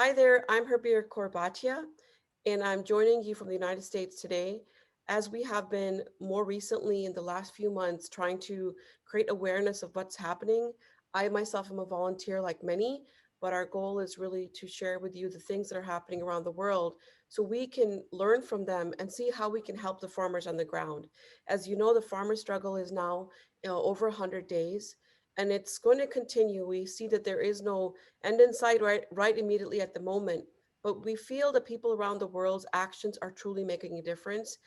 Hi there, I'm Harbir Bhatia, and I'm joining you from the United States today as we have been more recently in the last few months trying to create awareness of what's happening. I myself am a volunteer like many, but our goal is really to share with you the things that are happening around the world so we can learn from them and see how we can help the farmers on the ground. As you know, the farmer struggle is now over 100 days and it's going to continue. We see that there is no end in sight right immediately at the moment. But we feel that people around the world's actions are truly making a difference.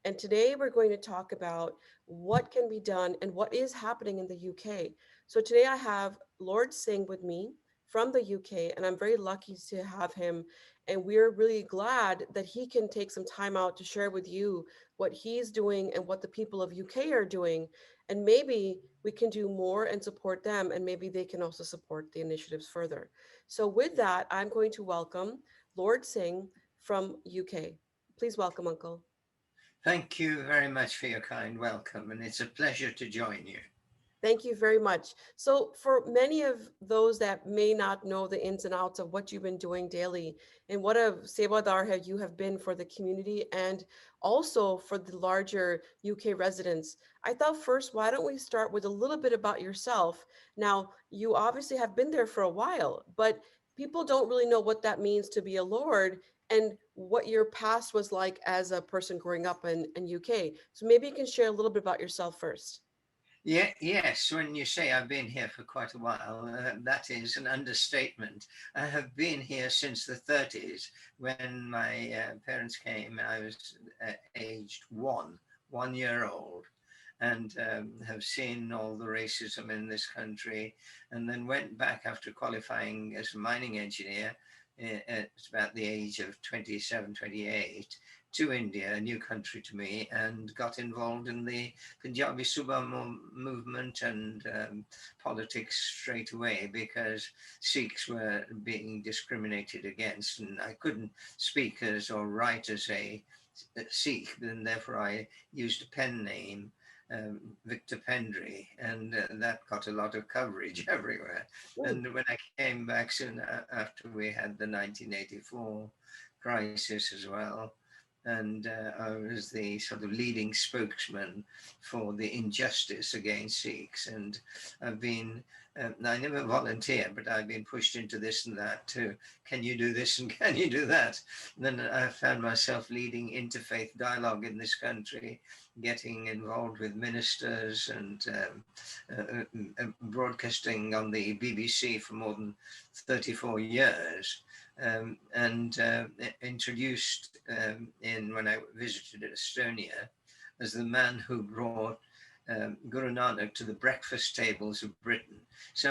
And today we're going to talk about what can be done and what is happening in the UK. So today I have Lord Singh with me from the UK, and I'm very lucky to have him. And we're really glad that he can take some time out to share with you what he's doing and what the people of UK are doing. And maybe we can do more and support them, and maybe they can also support the initiatives further. So with that, I'm going to welcome Lord Singh from UK. Please welcome, Uncle. Thank you very much for your kind welcome, and it's a pleasure to join you. Thank you very much. So, for many of those that may not know the ins and outs of what you've been doing daily and what a Sevadar have you have been for the community and also for the larger UK residents, I thought first, why don't we start with a little bit about yourself? Now, you obviously have been there for a while, but people don't really know what that means to be a lord and what your past was like as a person growing up in UK. So maybe you can share a little bit about yourself first. Yeah, yes, when you say I've been here for quite a while, that is an understatement. I have been here since the 30s when my parents came. I was aged 1 year old, and have seen all the racism in this country, and then went back after qualifying as a mining engineer at about the age of 27, 28 to India, a new country to me, and got involved in the Punjabi movement and politics straight away because Sikhs were being discriminated against, and I couldn't speak as or write as a Sikh, and therefore I used a pen name, Victor Pendry, and that got a lot of coverage everywhere. Mm. And when I came back soon after, we had the 1984 crisis as well. And I was the sort of leading spokesman for the injustice against Sikhs. And I've been, I never volunteer, but I've been pushed into this and that too. Can you do this and can you do that? And then I found myself leading interfaith dialogue in this country, getting involved with ministers and broadcasting on the BBC for more than 34 years. And introduced in when I visited Estonia as the man who brought Guru Nanak to the breakfast tables of Britain. So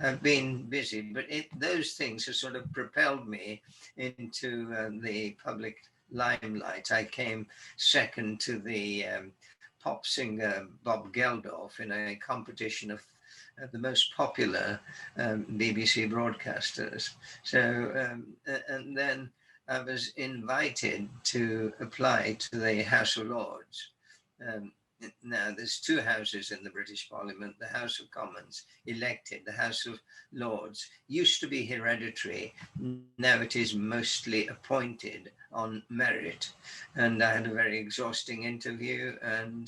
I've been busy, but those things have sort of propelled me into the public limelight. I came second to the pop singer Bob Geldof in a competition of the most popular BBC broadcasters. So, and then I was invited to apply to the House of Lords. Um, Now, there's two houses in the British Parliament, the House of Commons, elected, the House of Lords, used to be hereditary, now it is mostly appointed on merit. And I had a very exhausting interview, and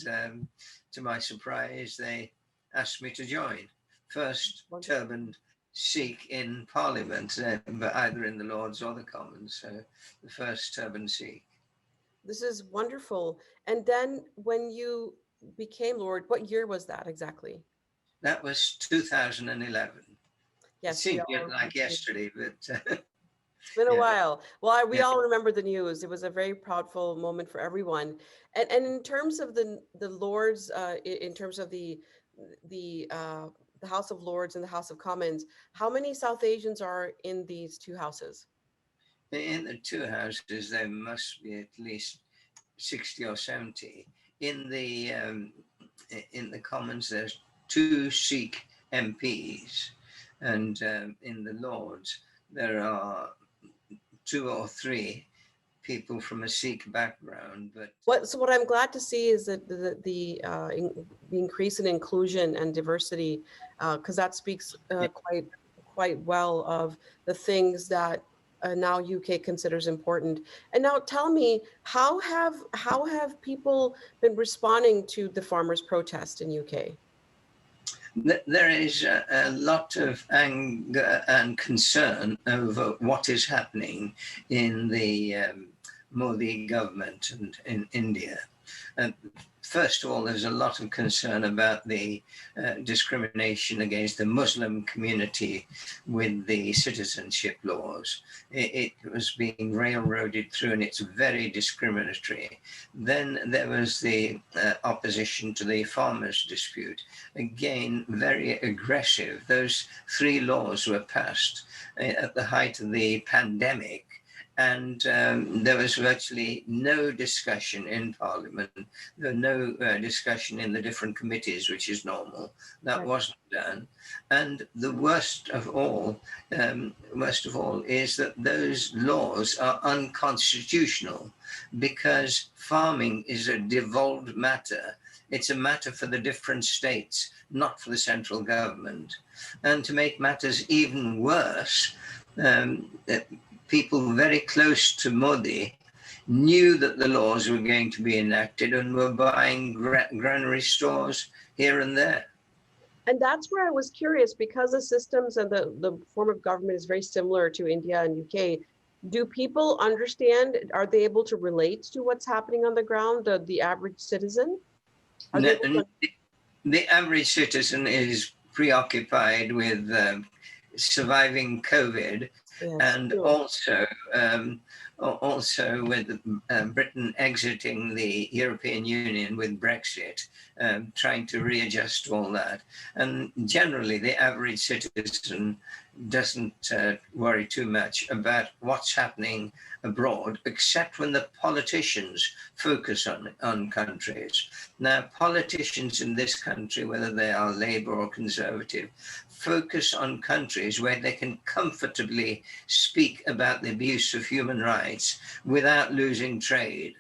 to my surprise, they asked me to join. First Wonderful. turbaned Sikh in Parliament, but either in the Lords or the Commons, so the first turbaned Sikh. This is wonderful. And then when you became Lord, what year was that exactly? That was 2011. It Yes, we seemed all like appreciate. yesterday, but It's been a yeah, while. Well, we yeah, all remember the news. It was a very proudful moment for everyone. And in terms of the Lords, in terms of the uh, the House of Lords and the House of Commons, how many South Asians are in these two houses? in the two houses there must be at least 60 or 70. In the um, in the Commons, there's two Sikh MPs, and in the Lords, there are two or three people from a Sikh background. But What I'm glad to see is that the increase in inclusion and diversity, because that speaks quite well of the things that now UK considers important. And now tell me, how have people been responding to the farmers' protest in UK? There is a lot of anger and concern over what is happening in the Modi government and in India. First of all, there's a lot of concern about the discrimination against the Muslim community with the citizenship laws. It was being railroaded through, and it's very discriminatory. Then there was the opposition to the farmers' dispute. Again, very aggressive. Those three laws were passed at the height of the pandemic. And there was virtually no discussion in Parliament. There was no discussion in the different committees, which is normal. That wasn't done. And the worst of all is that those laws are unconstitutional, because farming is a devolved matter. It's a matter for the different states, not for the central government. And to make matters even worse, people very close to Modi knew that the laws were going to be enacted and were buying granary stores here and there. And that's where I was curious, because the systems and the form of government is very similar to India and UK. Do people understand? Are they able to relate to what's happening on the ground, the average citizen? The average citizen is preoccupied with surviving COVID. Yes, and also with Britain exiting the European Union with Brexit, trying to readjust all that. And generally, the average citizen doesn't worry too much about what's happening abroad, except when the politicians focus on countries. Now, politicians in this country, whether they are Labour or Conservative, focus on countries where they can comfortably speak about the abuse of human rights without losing trade.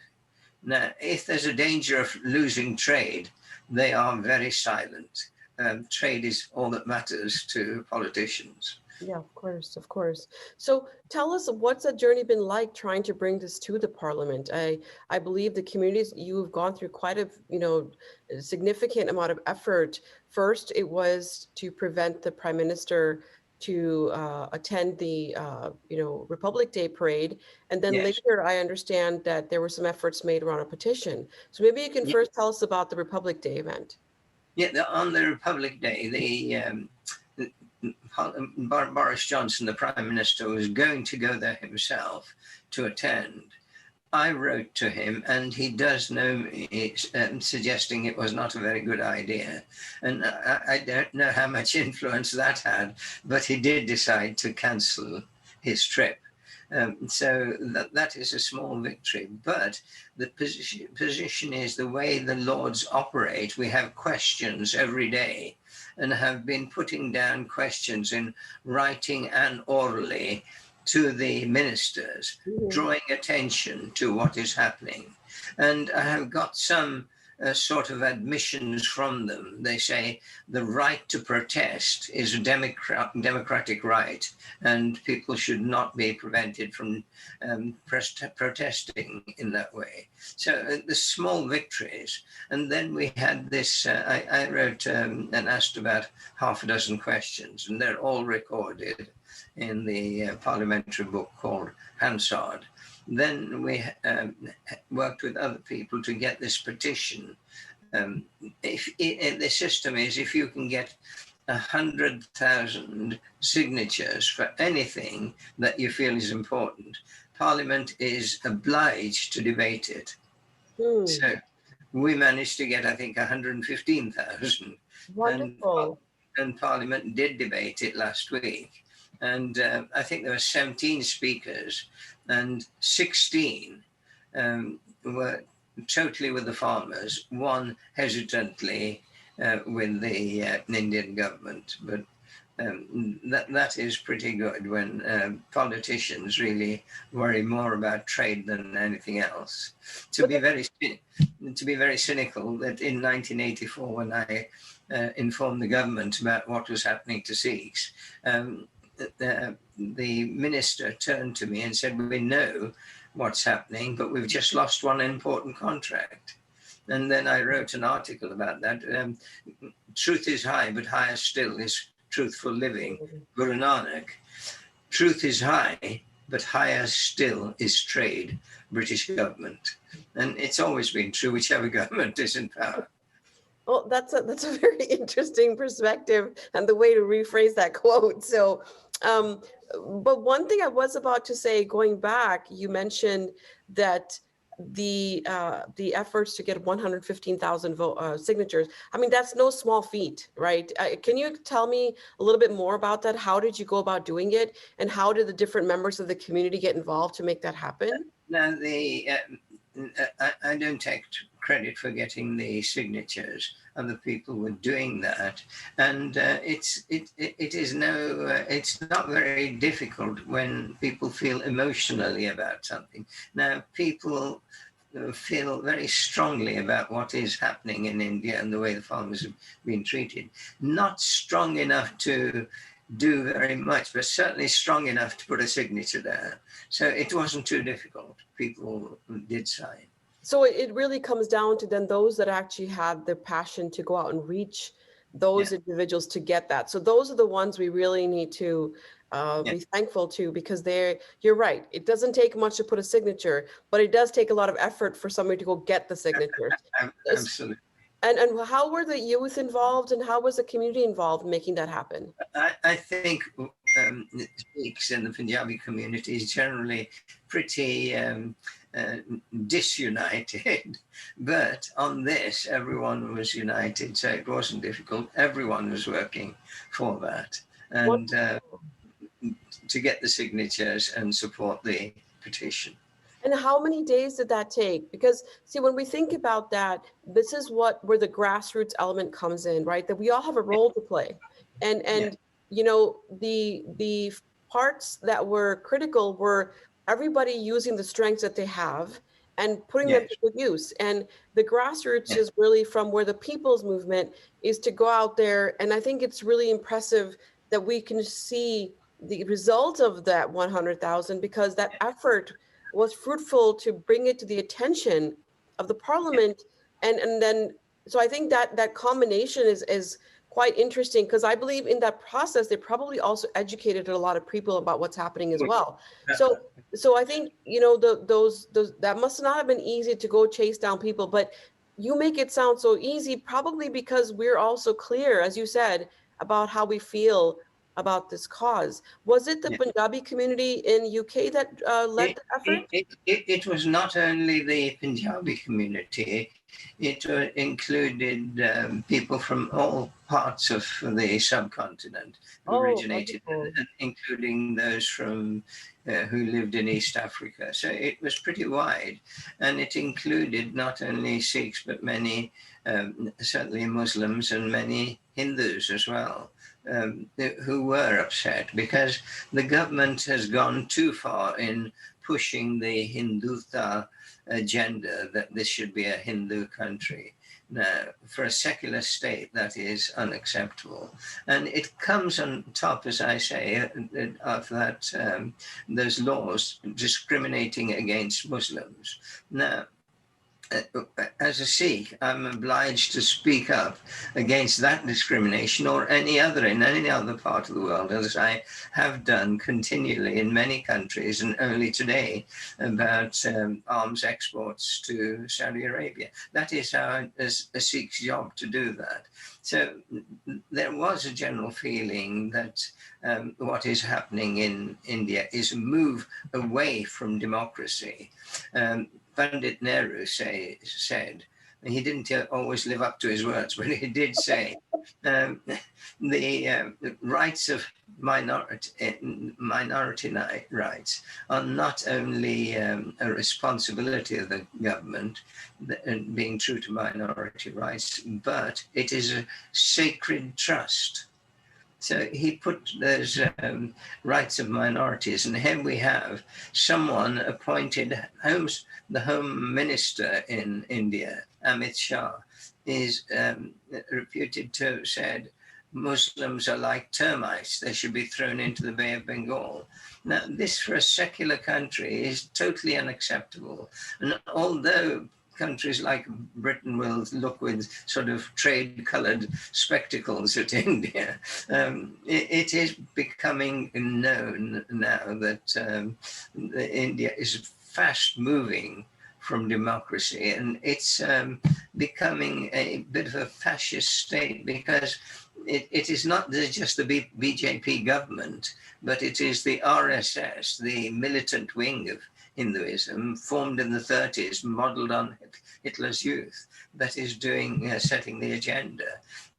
Now, if there's a danger of losing trade, they are very silent. Trade is all that matters to politicians. Yeah, of course, of course. So tell us, what's that journey been like trying to bring this to the Parliament? I believe the communities, you've gone through quite a significant amount of effort. First, it was to prevent the Prime Minister to attend the Republic Day parade, and then later I understand that there were some efforts made around a petition. So maybe you can first tell us about the Republic Day event. Yeah, on the Republic Day, Boris Johnson, the Prime Minister, was going to go there himself to attend. I wrote to him, and he does know me, suggesting it was not a very good idea. And I don't know how much influence that had, but he did decide to cancel his trip. So that is a small victory. But the position is the way the Lords operate. We have questions every day, and have been putting down questions in writing and orally to the ministers, drawing attention to what is happening. And I have got some sort of admissions from them. They say the right to protest is a democratic right, and people should not be prevented from protesting in that way. So the small victories. And then we had this, I wrote and asked about half a dozen questions, and they're all recorded in the parliamentary book called Hansard. Then we worked with other people to get this petition. The system is, if you can get 100,000 signatures for anything that you feel is important, Parliament is obliged to debate it. So we managed to get, I think, 115,000. Wonderful. And Parliament did debate it last week. And I think there were 17 speakers, and 16 were totally with the farmers, one hesitantly with the Indian government. But that is pretty good when politicians really worry more about trade than anything else. To be very cynical, that in 1984, when I informed the government about what was happening to Sikhs, the minister turned to me and said, "We know what's happening, but we've just lost one important contract." And then I wrote an article about that. Truth is high, but higher still is truthful living. Guru Nanak. Truth is high, but higher still is trade. British government. And it's always been true, whichever government is in power. Well, that's a very interesting perspective and the way to rephrase that quote. So, but one thing I was about to say, going back, you mentioned that the efforts to get 115,000 signatures. I mean, that's no small feat, right? Can you tell me a little bit more about that? How did you go about doing it, and how did the different members of the community get involved to make that happen? Now, I don't take credit for getting the signatures. Other people were doing that, and it's not very difficult when people feel emotionally about something. Now, people feel very strongly about what is happening in India and the way the farmers have been treated. Not strong enough to do very much, but certainly strong enough to put a signature there. So it wasn't too difficult. People did sign. So it really comes down to then those that actually had the passion to go out and reach those individuals to get that. So those are the ones we really need to be thankful to, because you're right. It doesn't take much to put a signature, but it does take a lot of effort for somebody to go get the signatures. Absolutely. And how were the youth involved, and how was the community involved in making that happen? I think Sikhs in the Punjabi community is generally pretty disunited, but on this everyone was united, so it wasn't difficult. Everyone was working for that, and to get the signatures and support the petition. And how many days did that take? Because see, when we think about that, this is where the grassroots element comes in, right? That we all have a role to play, and you know, the parts that were critical were everybody using the strengths that they have and putting them to good use. And the grassroots is really from where the people's movement is to go out there. And I think it's really impressive that we can see the result of that 100,000, because that effort was fruitful to bring it to the attention of the parliament. And then, so I think that combination is quite interesting, because I believe in that process, they probably also educated a lot of people about what's happening as well. So I think, you know, those that must not have been easy to go chase down people, but you make it sound so easy, probably because we're also clear, as you said, about how we feel about this cause. Was it the Punjabi community in UK that led the effort? It was not only the Punjabi community, it included people from all parts of the subcontinent who originated, including those from who lived in East Africa. So it was pretty wide, and it included not only Sikhs, but many, certainly Muslims and many Hindus as well. Who were upset because the government has gone too far in pushing the Hindutva agenda, that this should be a Hindu country. Now, for a secular state, that is unacceptable. And it comes on top, as I say, of that those laws discriminating against Muslims. Now, as a Sikh, I'm obliged to speak up against that discrimination or any other in any other part of the world, as I have done continually in many countries, and only today about arms exports to Saudi Arabia. That is how a Sikh's job to do that. So there was a general feeling that what is happening in India is a move away from democracy. Pandit Nehru said, and he didn't always live up to his words, but he did say, the rights of minority rights are not only a responsibility of the government, being true to minority rights, but it is a sacred trust. So he put those rights of minorities, and here we have someone appointed, the Home Minister in India, Amit Shah, is reputed to have said, Muslims are like termites. They should be thrown into the Bay of Bengal. Now, this for a secular country is totally unacceptable. And although countries like Britain will look with sort of trade-colored spectacles at India, it is becoming known now that India is fast moving from democracy, and it's becoming a bit of a fascist state, because it is not just the BJP government, but it is the RSS, the militant wing of Hinduism, formed in the 30s, modeled on Hitler's youth, that is doing, setting the agenda.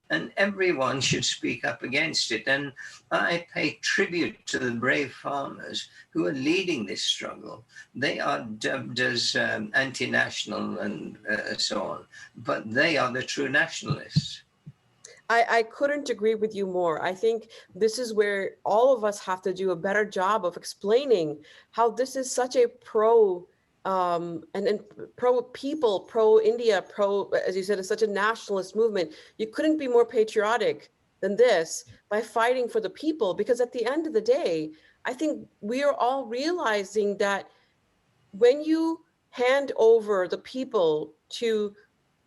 And everyone should speak up against it. And I pay tribute to the brave farmers who are leading this struggle. They are dubbed as anti-national and so on, but they are the true nationalists. I couldn't agree with you more. I think this is where all of us have to do a better job of explaining how this is such a pro and pro people, pro India, pro, as you said, it's such a nationalist movement. You couldn't be more patriotic than this by fighting for the people, because at the end of the day, I think we are all realizing that when you hand over the people to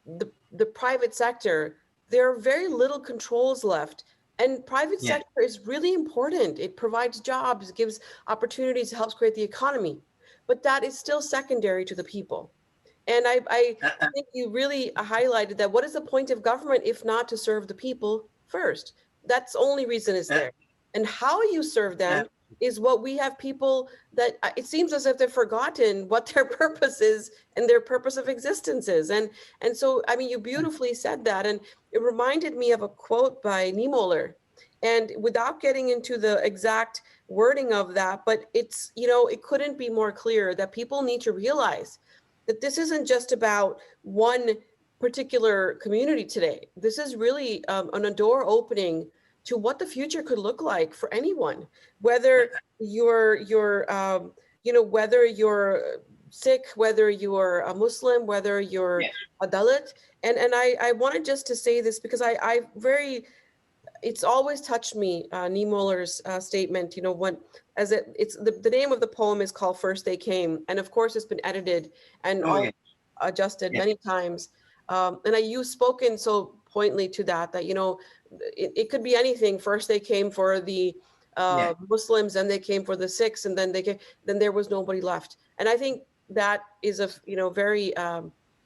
the private sector, there are very little controls left. And private sector is really important. It provides jobs, it gives opportunities, helps create the economy. But that is still secondary to the people. And I think you really highlighted that. What is the point of government if not to serve the people first? That's the only reason it's there. And how you serve them is what we have people that it seems as if they've forgotten what their purpose is and their purpose of existence is. And so, I mean, you beautifully said that. And it reminded me of a quote by Niemöller. And without getting into the exact wording of that, but it's, you know, it couldn't be more clear that people need to realize that this isn't just about one particular community today. This is really a door opening to what the future could look like for anyone, whether you're you know, whether you're Sikh, whether you're a Muslim, whether you're a Dalit. And I wanted just to say this because I very, it's always touched me, Niemöller's statement, you know, when, as it's the name of the poem is called First They Came. And of course it's been edited and adjusted many times. And you've spoken so pointedly to that, you know, it could be anything. First they came for the Muslims, and they came for the Sikhs, and then then there was nobody left. And I think that is a, you know, very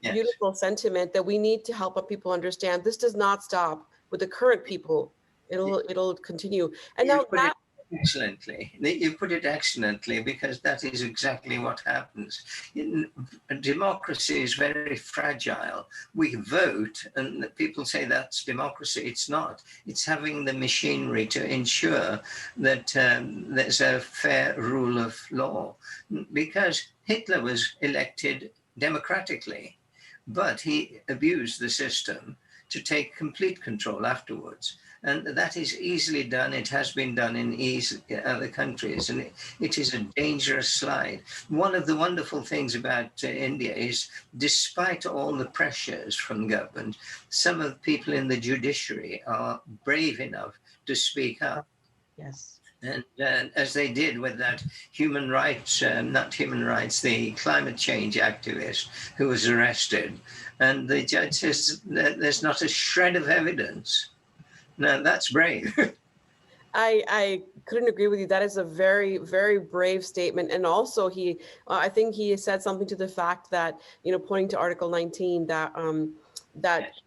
beautiful sentiment that we need to help people understand. This does not stop with the current people. It'll continue. And now that, excellently. You put it excellently, because that is exactly what happens. Democracy is very fragile. We vote, and people say that's democracy. It's not. It's having the machinery to ensure that there's a fair rule of law. Because Hitler was elected democratically, but he abused the system to take complete control afterwards. And that is easily done. It has been done in other countries, and it is a dangerous slide. One of the wonderful things about India is, despite all the pressures from government, some of the people in the judiciary are brave enough to speak up. yes. And as they did with that human rights, not human rights, the climate change activist who was arrested. And the judge says that there's not a shred of evidence. Now, that's brave. I couldn't agree with you. That is a very, very brave statement. And also I think he said something to the fact that, you know, pointing to Article 19, that, you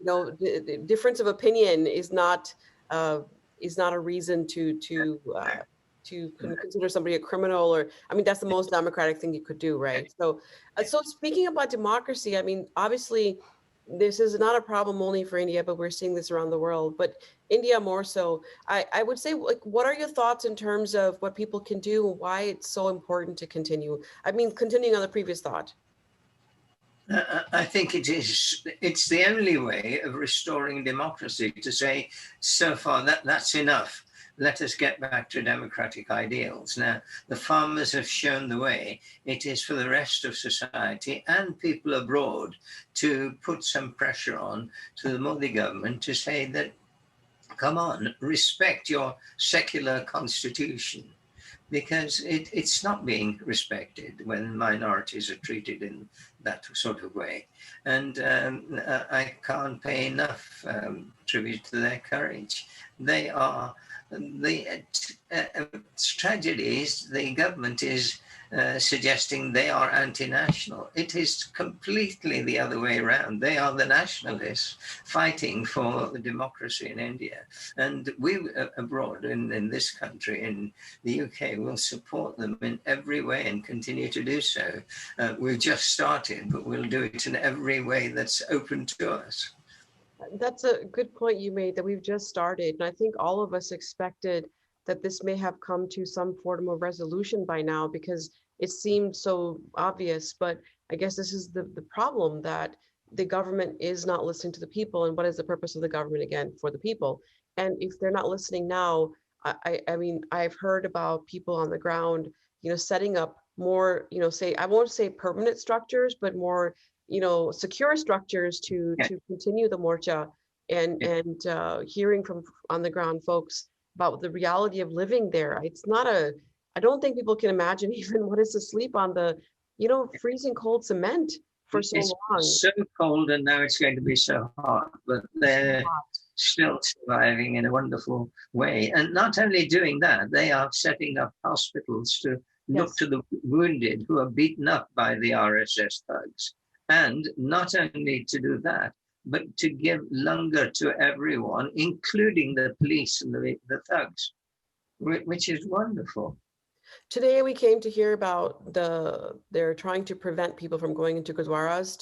know, the difference of opinion is not a reason to consider somebody a criminal, or, I mean, that's the most democratic thing you could do, right? So, so speaking about democracy, I mean, obviously, this is not a problem only for India, but we're seeing this around the world, but India more so. I would say, like, what are your thoughts in terms of what people can do and why it's so important to continue? I mean, continuing on the previous thought. I think it's the only way of restoring democracy, to say, so far that's enough. Let us get back to democratic ideals. Now, the farmers have shown the way. It is for the rest of society and people abroad to put some pressure on to the Modi government to say that come on, respect your secular constitution, because it's not being respected when minorities are treated in that sort of way. And I can't pay enough tribute to their courage. They are the tragedies. The government is suggesting they are anti-national. It is completely the other way around. They are the nationalists fighting for democracy in India. And we abroad, in this country, in the UK, will support them in every way and continue to do so. We've just started, but we'll do it in every way that's open to us. That's a good point you made, that we've just started. And I think all of us expected that this may have come to some form of resolution by now, because it seemed so obvious. But I guess this is the problem, that the government is not listening to the people. And what is the purpose of the government? Again, for the people. And if they're not listening now, I mean, I've heard about people on the ground, setting up more, say, I won't say permanent structures, but more secure structures to continue the morcha, and hearing from on the ground folks about the reality of living there. It's not I don't think people can imagine even what is to sleep on the freezing cold cement for so long. It's so cold, and now it's going to be so hot, but they're still surviving in a wonderful way. And not only doing that, they are setting up hospitals to look to the wounded who are beaten up by the RSS thugs. And not only to do that, but to give langar to everyone, including the police and the thugs, which is wonderful. Today we came to hear about they're trying to prevent people from going into gurdwaras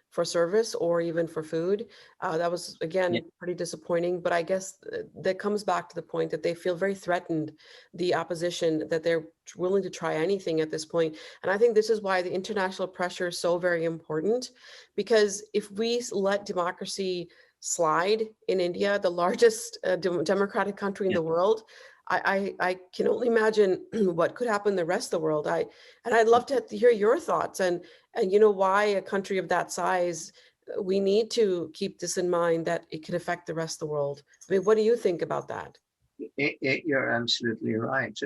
for service or even for food. That was, again, pretty disappointing, but I guess that comes back to the point that they feel very threatened, the opposition, that they're willing to try anything at this point. And I think this is why the international pressure is so very important, because if we let democracy slide in India, the largest democratic country in the world, I can only imagine what could happen in the rest of the world. I'd love to hear your thoughts and why a country of that size, we need to keep this in mind, that it can affect the rest of the world. I mean, what do you think about that? You're absolutely right.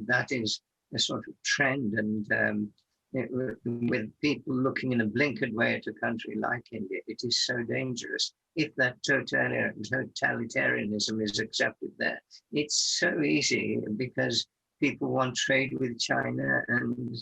That is a sort of trend, and with people looking in a blinkered way at a country like India, it is so dangerous. If that totalitarianism is accepted there, it's so easy, because people want trade with China and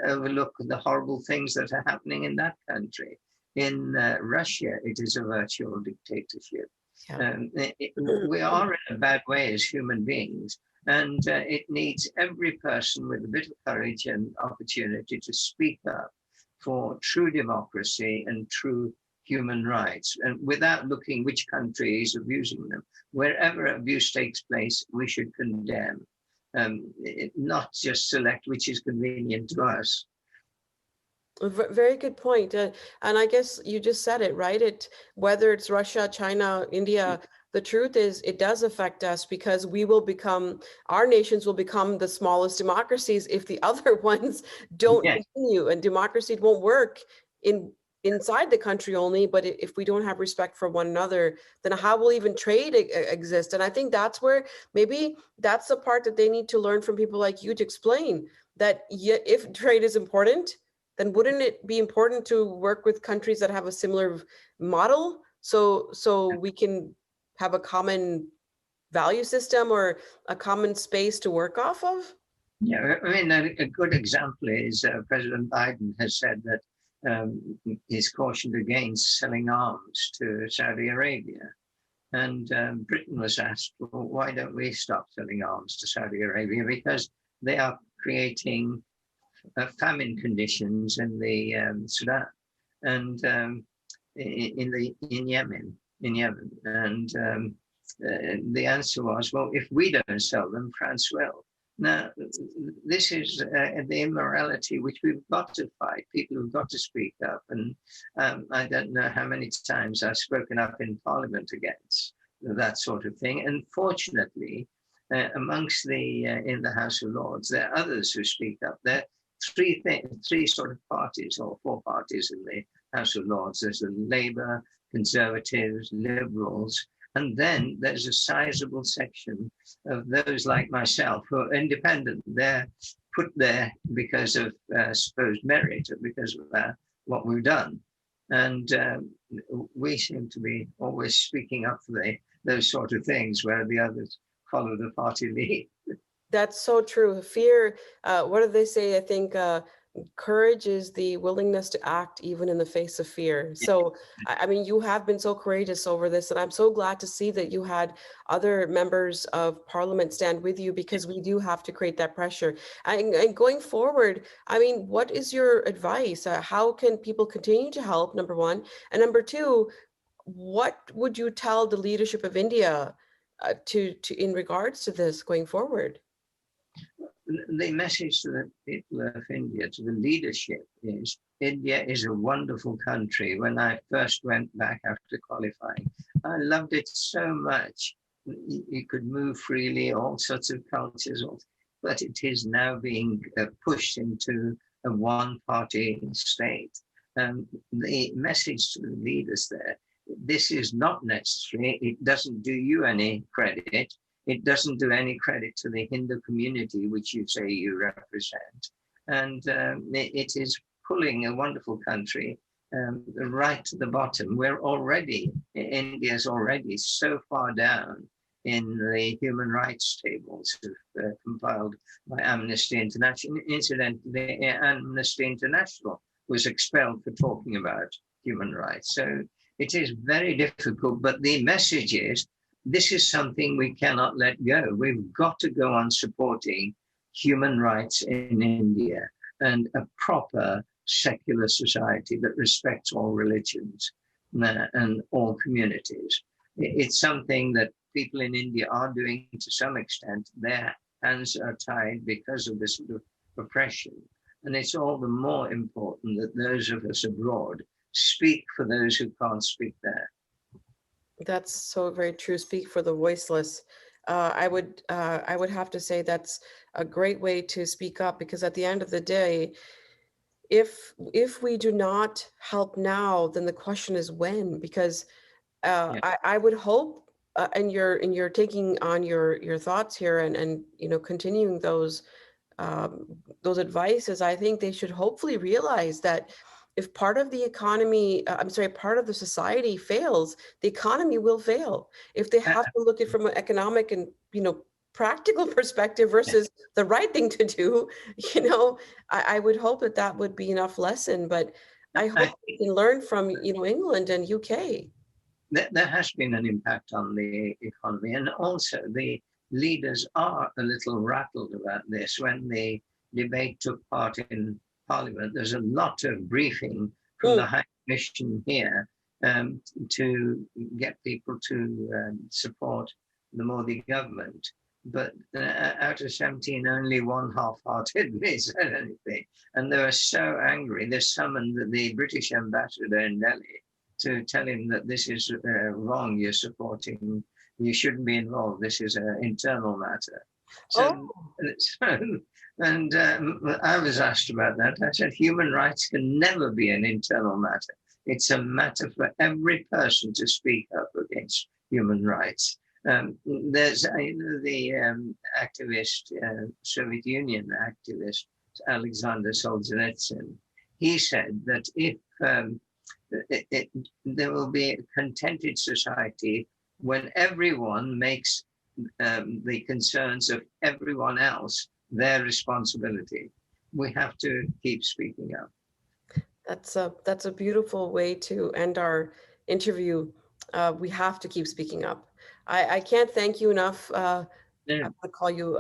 overlook the horrible things that are happening in that country. In Russia, it is a virtual dictatorship. We are in a bad way as human beings, and it needs every person with a bit of courage and opportunity to speak up for true democracy and true human rights, and without looking which country is abusing them. Wherever abuse takes place, we should condemn, not just select which is convenient to us. Very good point. And I guess you just said it, right? Whether it's Russia, China, India, the truth is it does affect us, because our nations will become the smallest democracies if the other ones don't continue, and democracy won't work inside the country only, but if we don't have respect for one another, then how will even trade exist? And I think that's where maybe that's the part that they need to learn from people like you, to explain that if trade is important, then wouldn't it be important to work with countries that have a similar model, so we can have a common value system or a common space to work off of? Yeah, I mean, a good example is President Biden has said that he's cautioned against selling arms to Saudi Arabia. And Britain was asked, well, why don't we stop selling arms to Saudi Arabia? Because they are creating famine conditions in the Sudan and in Yemen. And the answer was, well, if we don't sell them, France will. Now, this is the immorality which we've got to fight. People have got to speak up. And I don't know how many times I've spoken up in Parliament against that sort of thing. And fortunately, amongst in the House of Lords, there are others who speak up. There are three sort of parties, or four parties in the House of Lords. There's the Labour, Conservatives, Liberals, And then there's a sizable section of those like myself who are independent. They're put there because of supposed merit or because of what we've done. And we seem to be always speaking up for those sort of things where the others follow the party lead. That's so true. Fear, what do they say? I think courage is the willingness to act even in the face of fear. So, I mean, you have been so courageous over this, and I'm so glad to see that you had other members of parliament stand with you, because we do have to create that pressure. And going forward, I mean, what is your advice? How can people continue to help, number one? And number two, what would you tell the leadership of India to in regards to this going forward? The message to the people of India, to the leadership, is India is a wonderful country. When I first went back after qualifying, I loved it so much. You could move freely, all sorts of cultures, but it is now being pushed into a one-party state. The message to the leaders there, this is not necessary. It doesn't do you any credit. It doesn't do any credit to the Hindu community, which you say you represent. And it is pulling a wonderful country right to the bottom. India's already so far down in the human rights tables compiled by Amnesty International. Incidentally, Amnesty International was expelled for talking about human rights. So it is very difficult, but the message is, this is something we cannot let go. We've got to go on supporting human rights in India and a proper secular society that respects all religions and all communities. It's something that people in India are doing to some extent. Their hands are tied because of this sort of oppression. And it's all the more important that those of us abroad speak for those who can't speak there. That's so very true. Speak for the voiceless. I would have to say that's a great way to speak up, because at the end of the day, if we do not help now, then the question is when. Because Yeah. I would hope, and you're taking on your thoughts here, and continuing those advices. I think they should hopefully realize that if part of the economy, part of the society fails, the economy will fail. If they have to look at it from an economic and, practical perspective versus the right thing to do, I would hope that would be enough lesson. But I hope we can learn from, England and UK. There has been an impact on the economy, and also the leaders are a little rattled about this. When the debate took part in Parliament, there's a lot of briefing from the High Commission here to get people to support the Modi government. But out of 17, only one half-heartedly said anything. And they were so angry, they summoned the British ambassador in Delhi to tell him that this is wrong, you shouldn't be involved, this is an internal matter. And I was asked about that. I said, human rights can never be an internal matter. It's a matter for every person to speak up against human rights. There's the activist, Soviet Union activist, Alexander Solzhenitsyn. He said that if there will be a contented society when everyone makes the concerns of everyone else their responsibility. We have to keep speaking up. That's a beautiful way to end our interview. We have to keep speaking up. I can't thank you enough. I'm going to call you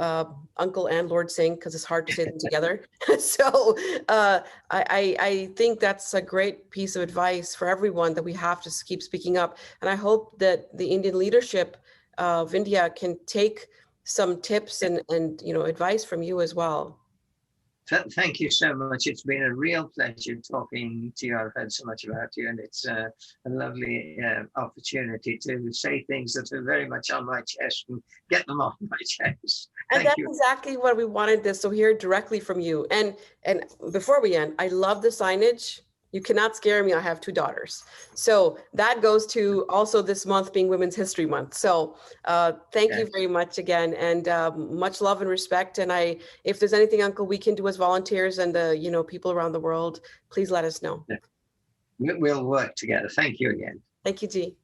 Uncle and Lord Singh because it's hard to say them together. So I think that's a great piece of advice for everyone, that we have to keep speaking up. And I hope that the Indian leadership of India can take some tips and advice from you as well. Thank you so much. It's been a real pleasure talking to you. I've heard so much about you, and it's a lovely opportunity to say things that are very much on my chest and get them off my chest. And that's exactly what we wanted this. So hear directly from you. And before we end, I love the signage. You cannot scare me. I have 2 daughters. So that goes to also this month being Women's History Month. So thank you very much again, and much love and respect. And if there's anything, Uncle, we can do as volunteers and people around the world, please let us know. We'll work together. Thank you again. Thank you, G.